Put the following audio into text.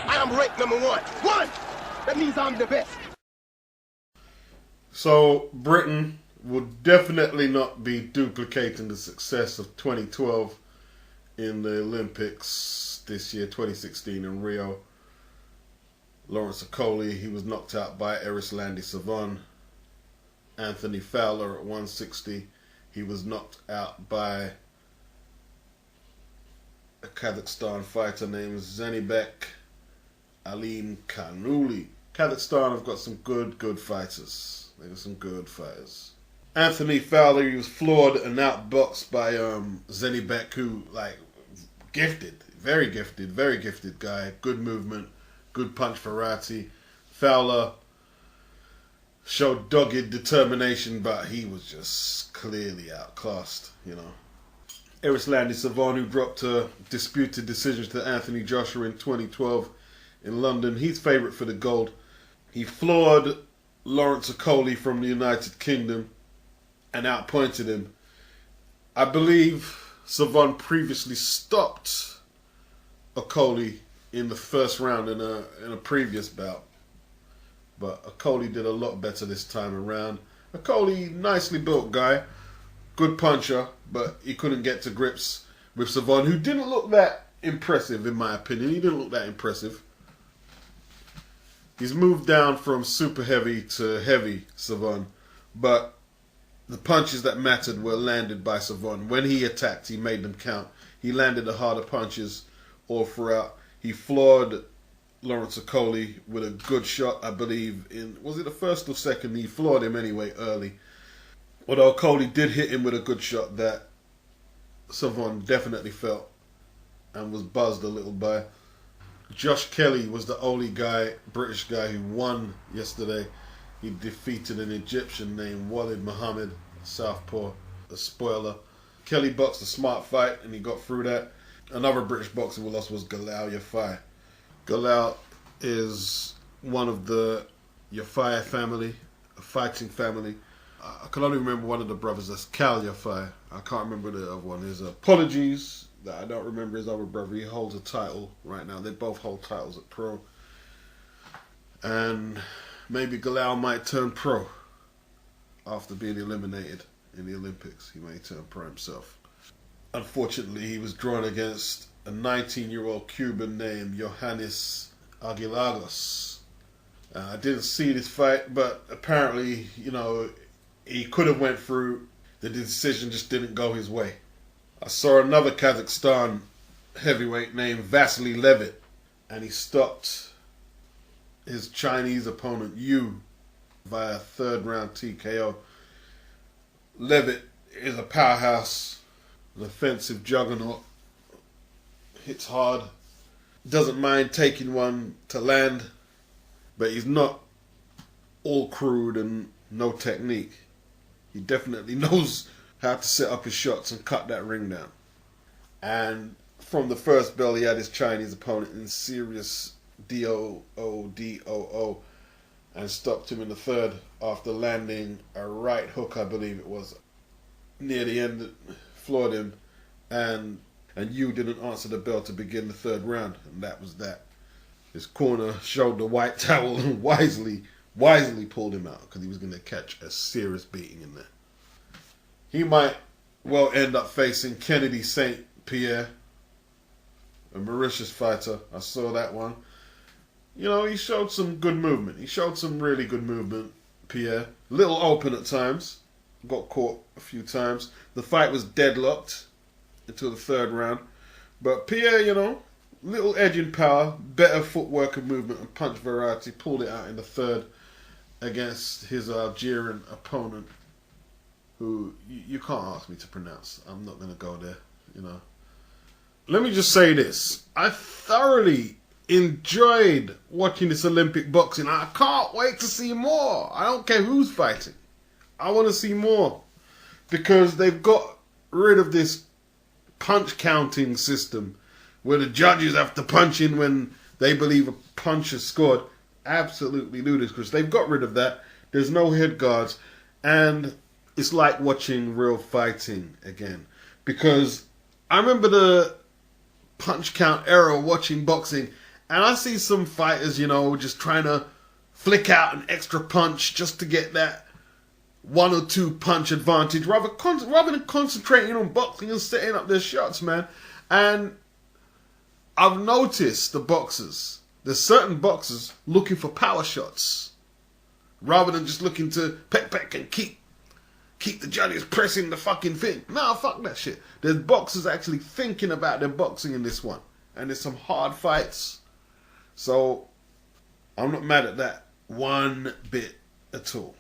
I am ranked number one. One! That means I'm the best. So Britain will definitely not be duplicating the success of 2012 in the Olympics this year, 2016 in Rio. Lawrence Okolie, he was knocked out by Erislandy Savon. Anthony Fowler at 160, he was knocked out by a Kazakhstan fighter named Zenibek Alim Kanuli. Kazakhstan have got some good fighters. They got some good fighters. Anthony Fowler, he was floored and outboxed by Zenibek, who, like, very gifted guy. Good movement, good punch variety. Fowler showed dogged determination, but he was just clearly outclassed, you know. Erislandy Savon, who dropped a disputed decision to Anthony Joshua in 2012 in London, he's favourite for the gold. He floored Lawrence Okolie from the United Kingdom and outpointed him. I believe Savon previously stopped Okolie in the first round in a previous bout, but Okolie did a lot better this time around. Okolie, nicely built guy, good puncher, but he couldn't get to grips with Savon, who didn't look that impressive in my opinion. He didn't look that impressive. He's moved down from super heavy to heavy, Savon, but the punches that mattered were landed by Savon. When he attacked, he made them count. He landed the harder punches all throughout. He floored Lawrence Okolie with a good shot, I believe, was it the first or second? He floored him anyway early. Although Okolie did hit him with a good shot that Savon definitely felt and was buzzed a little by. Josh Kelly was the only British guy who won yesterday. He defeated an Egyptian named Walid Muhammad, a southpaw, a spoiler. Kelly boxed a smart fight and he got through that. Another British boxer we lost was Galal Yafai. Galal is one of the Yafai family, a fighting family. I can only remember one of the brothers, that's Kal Yafai. I can't remember the other one. His apologies that I don't remember his other brother. He holds a title right now. They both hold titles at pro. And maybe Galal might turn pro after being eliminated in the Olympics. He may turn pro himself. Unfortunately, he was drawn against a 19-year-old Cuban named Johannes Aguilagos. I didn't see this fight, but apparently, you know, he could have went through. The decision just didn't go his way. I saw another Kazakhstan heavyweight named Vasily Levitt, and he stopped his Chinese opponent Yu via third round TKO. Levitt is a powerhouse, an offensive juggernaut, hits hard, doesn't mind taking one to land, but he's not all crude and no technique. He definitely knows how to set up his shots and cut that ring down. And from the first bell, he had his Chinese opponent in serious DOO and stopped him in the third after landing a right hook, I believe it was. Near the end, floored him, and Yu didn't answer the bell to begin the third round, and that was that. His corner showed the white towel and wisely pulled him out because he was going to catch a serious beating in there. He might well end up facing Kennedy St. Pierre, a Mauritius fighter. I saw that one. You know, he showed some good movement. He showed some really good movement, Pierre. Little open at times. Got caught a few times. The fight was deadlocked until the third round. But Pierre, you know, little edge in power, better footwork and movement and punch variety. Pulled it out in the third against his Algerian opponent, who you can't ask me to pronounce. I'm not going to go there, you know. Let me just say this. I thoroughly enjoyed watching this Olympic boxing. I can't wait to see more. I don't care who's fighting. I want to see more. Because they've got rid of this punch counting system where the judges have to punch in when they believe a punch is scored. Absolutely ludicrous. They've got rid of that. There's no head guards. And it's like watching real fighting again. Because I remember the punch count era watching boxing, And I see some fighters, you know, just trying to flick out an extra punch just to get that 1 or 2 punch advantage, rather than concentrating on boxing and setting up their shots, man. And I've noticed there's certain boxers looking for power shots, rather than just looking to peck and keep the judges pressing the fucking thing. Nah, fuck that shit. There's boxers actually thinking about their boxing in this one. And there's some hard fights. So, I'm not mad at that one bit at all.